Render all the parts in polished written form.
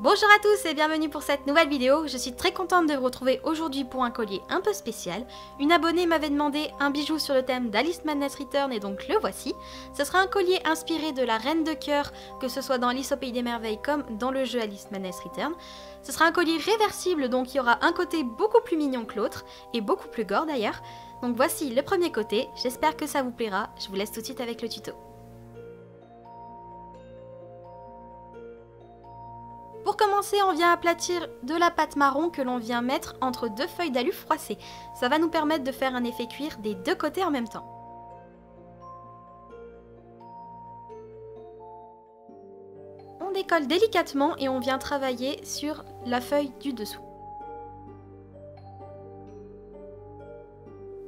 Bonjour à tous et bienvenue pour cette nouvelle vidéo. Je suis très contente de vous retrouver aujourd'hui pour un collier un peu spécial. Une abonnée m'avait demandé un bijou sur le thème d'Alice Madness Return et donc le voici. Ce sera un collier inspiré de la Reine de Cœur, que ce soit dans Alice au Pays des Merveilles comme dans le jeu Alice Madness Return. Ce sera un collier réversible, donc il y aura un côté beaucoup plus mignon que l'autre et beaucoup plus gore d'ailleurs. Donc voici le premier côté, j'espère que ça vous plaira. Je vous laisse tout de suite avec le tuto. Pour commencer, on vient aplatir de la pâte marron que l'on vient mettre entre deux feuilles d'alu froissées. Ça va nous permettre de faire un effet cuir des deux côtés en même temps. On décolle délicatement et on vient travailler sur la feuille du dessous.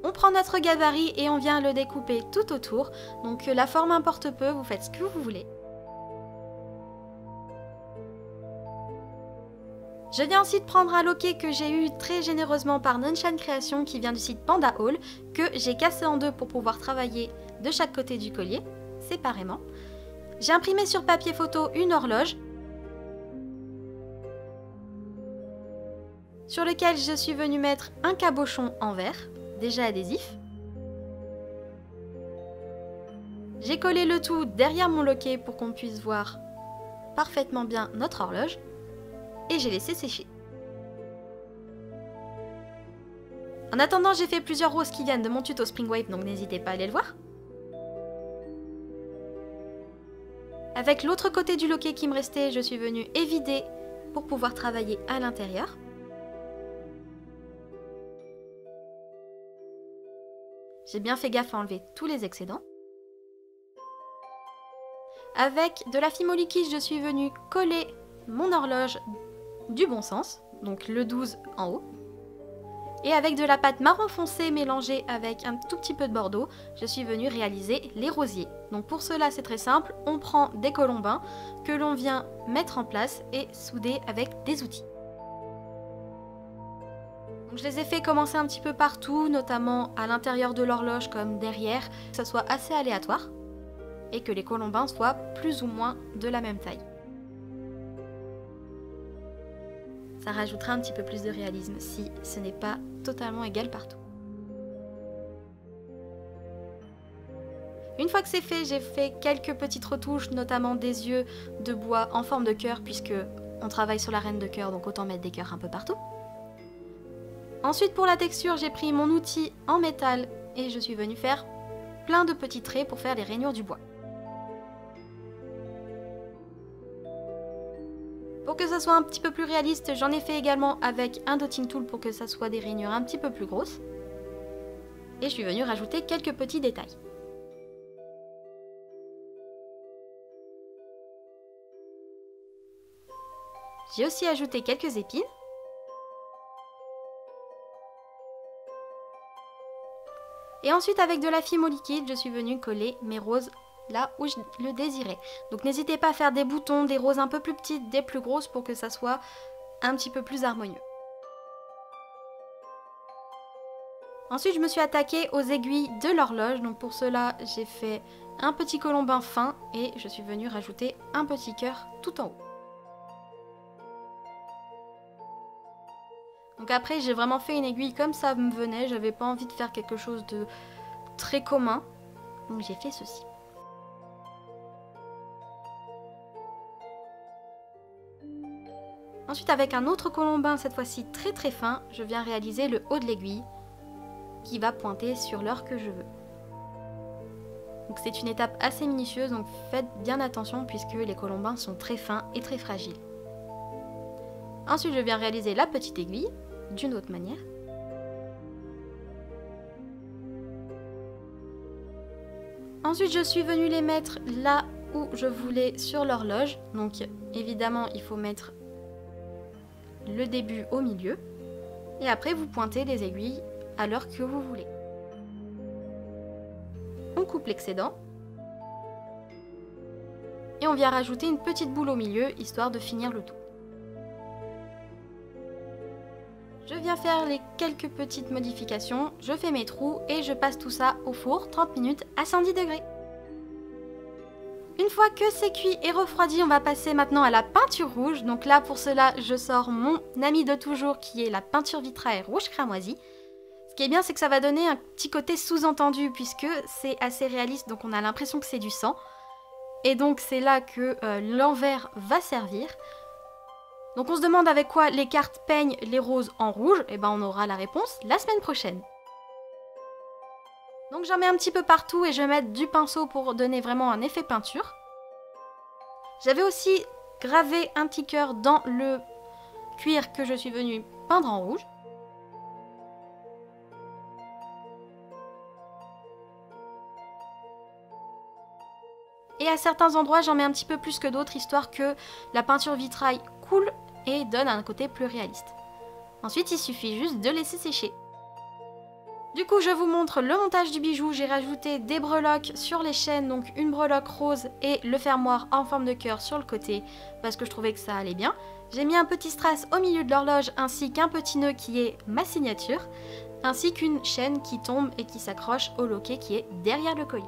On prend notre gabarit et on vient le découper tout autour. Donc la forme importe peu, vous faites ce que vous voulez. Je viens ensuite prendre un loquet que j'ai eu très généreusement par Nunchan Création qui vient du site Panda Haul, que j'ai cassé en deux pour pouvoir travailler de chaque côté du collier, séparément. J'ai imprimé sur papier photo une horloge, sur lequel je suis venue mettre un cabochon en verre, déjà adhésif. J'ai collé le tout derrière mon loquet pour qu'on puisse voir parfaitement bien notre horloge. Et j'ai laissé sécher. En attendant, j'ai fait plusieurs roses qui viennent de mon tuto Spring Wave, donc n'hésitez pas à aller le voir. Avec l'autre côté du loquet qui me restait, je suis venue évider pour pouvoir travailler à l'intérieur. J'ai bien fait gaffe à enlever tous les excédents. Avec de la fimo liquide, je suis venue coller mon horloge du bon sens, donc le 12 en haut. Et avec de la pâte marron foncé mélangée avec un tout petit peu de bordeaux, je suis venue réaliser les rosiers. Donc pour cela c'est très simple, on prend des colombins que l'on vient mettre en place et souder avec des outils. Donc je les ai fait commencer un petit peu partout, notamment à l'intérieur de l'horloge comme derrière, que ça soit assez aléatoire et que les colombins soient plus ou moins de la même taille. Ça rajoutera un petit peu plus de réalisme si ce n'est pas totalement égal partout. Une fois que c'est fait, j'ai fait quelques petites retouches, notamment des yeux de bois en forme de cœur, puisque on travaille sur la Reine de Cœur, donc autant mettre des cœurs un peu partout. Ensuite, pour la texture, j'ai pris mon outil en métal et je suis venue faire plein de petits traits pour faire les rainures du bois. Pour que ça soit un petit peu plus réaliste, j'en ai fait également avec un dotting tool pour que ça soit des rainures un petit peu plus grosses. Et je suis venue rajouter quelques petits détails. J'ai aussi ajouté quelques épines. Et ensuite avec de la fimo liquide, je suis venue coller mes roses là où je le désirais. Donc n'hésitez pas à faire des boutons, des roses un peu plus petites, des plus grosses pour que ça soit un petit peu plus harmonieux. Ensuite je me suis attaquée aux aiguilles de l'horloge, donc pour cela j'ai fait un petit colombin fin et je suis venue rajouter un petit cœur tout en haut. Donc après j'ai vraiment fait une aiguille comme ça me venait, j'avais pas envie de faire quelque chose de très commun, donc j'ai fait ceci. Ensuite avec un autre colombin, cette fois-ci très très fin, je viens réaliser le haut de l'aiguille qui va pointer sur l'heure que je veux. Donc c'est une étape assez minutieuse, donc faites bien attention puisque les colombins sont très fins et très fragiles. Ensuite je viens réaliser la petite aiguille d'une autre manière. Ensuite je suis venue les mettre là où je voulais sur l'horloge, donc évidemment il faut mettre le début au milieu et après vous pointez les aiguilles à l'heure que vous voulez. On coupe l'excédent et on vient rajouter une petite boule au milieu histoire de finir le tout. Je viens faire les quelques petites modifications, je fais mes trous et je passe tout ça au four 30 minutes à 110 degrés. Une fois que c'est cuit et refroidi, on va passer maintenant à la peinture rouge. Donc là, pour cela, je sors mon ami de toujours qui est la peinture vitrail rouge cramoisi. Ce qui est bien, c'est que ça va donner un petit côté sous-entendu puisque c'est assez réaliste, donc on a l'impression que c'est du sang. Et donc c'est là que l'envers va servir. Donc on se demande avec quoi les cartes peignent les roses en rouge. Et ben on aura la réponse la semaine prochaine. Donc j'en mets un petit peu partout et je vais mettre du pinceau pour donner vraiment un effet peinture. J'avais aussi gravé un petit cœur dans le cuir que je suis venue peindre en rouge. Et à certains endroits, j'en mets un petit peu plus que d'autres, histoire que la peinture vitrail coule et donne un côté plus réaliste. Ensuite, il suffit juste de laisser sécher. Du coup, je vous montre le montage du bijou. J'ai rajouté des breloques sur les chaînes, donc une breloque rose et le fermoir en forme de cœur sur le côté, parce que je trouvais que ça allait bien. J'ai mis un petit strass au milieu de l'horloge, ainsi qu'un petit nœud qui est ma signature, ainsi qu'une chaîne qui tombe et qui s'accroche au loquet qui est derrière le collier.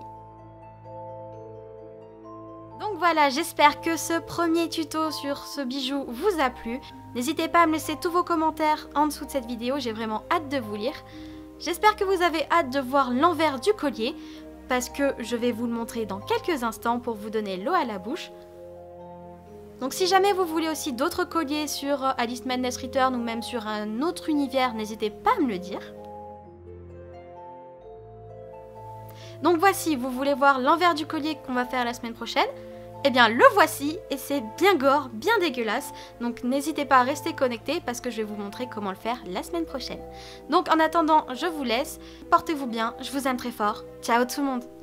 Donc voilà, j'espère que ce premier tuto sur ce bijou vous a plu. N'hésitez pas à me laisser tous vos commentaires en dessous de cette vidéo, j'ai vraiment hâte de vous lire. J'espère que vous avez hâte de voir l'envers du collier, parce que je vais vous le montrer dans quelques instants pour vous donner l'eau à la bouche. Donc si jamais vous voulez aussi d'autres colliers sur Alice Madness Return ou même sur un autre univers, n'hésitez pas à me le dire. Donc voici, vous voulez voir l'envers du collier qu'on va faire la semaine prochaine? Eh bien le voici et c'est bien gore, bien dégueulasse, donc n'hésitez pas à rester connecté parce que je vais vous montrer comment le faire la semaine prochaine. Donc en attendant, je vous laisse, portez-vous bien, je vous aime très fort, ciao tout le monde!